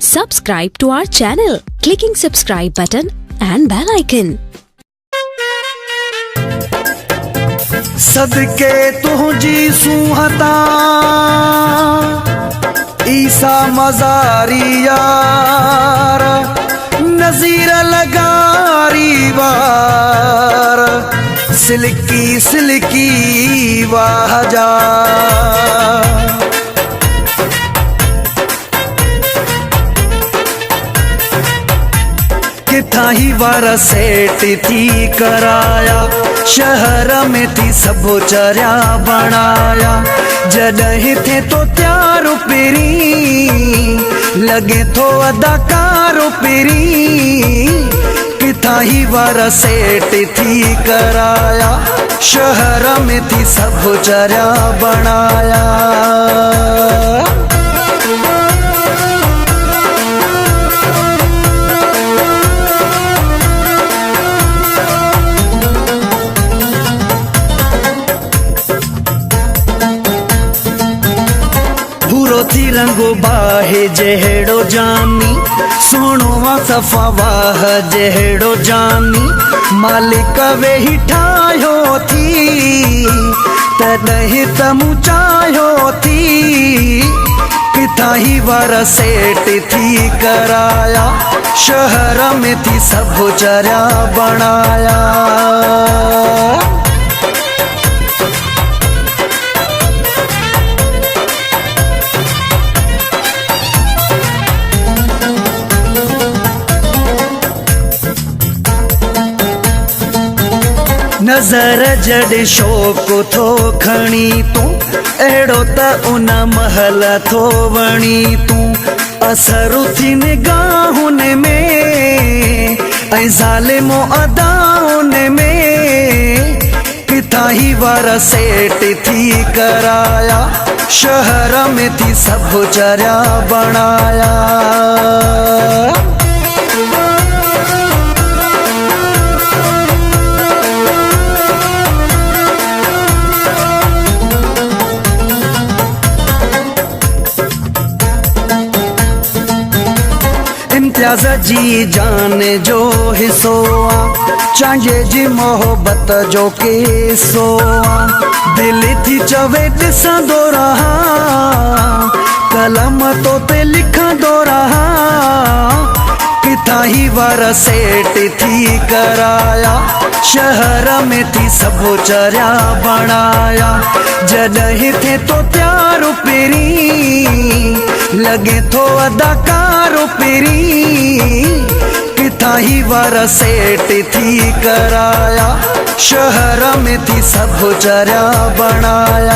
Subscribe to our channel, clicking subscribe button and bell icon. सदके तुझी सुहता ईसा मजारी यार नजीर लगारी वार silky silky वाजा किथा ही वारा सेट थी कराया शहर में थी सबो चर्या बनाया जडहि थे तो त्यारो पेरी लगे तो अदाकारो पेरी किथा ही वारा सेट थी कराया शहर में थी सबो चर्या बनाया थी रंगो बाहे जहेड़ो जानी सोनो सफा वाह जहेड़ो जानी मालिक वे ही ठायो थी तदहि तमु चायो थी किथा ही वारा सेट थी कराया शहर में थी सब चर्या बनाया नजर जड शौक थो खणी तू एड़ो त उन महल थो वणी तू असर थी निगाहुन में ऐं ज़ालिमो अदाउन में किथा ही वारा सेट थी कराया शहर में थी सब चर्या बनाया इम्तियाज जी जान जो हिस्सो चाहिए जी मोहब्बत जो केसो दिल थी चवे ॾिसंदो रहा कलम तो ते लिखंदो रहा किथा ही वारा सेट थी कराया शहर में थी सबो चर्या बनाया जडहि थे तो त्यारो पेरी लगे तो अदाकारो पेरी किथा ही वारा सेट थी कराया शहर में थी सब चर्या बनाया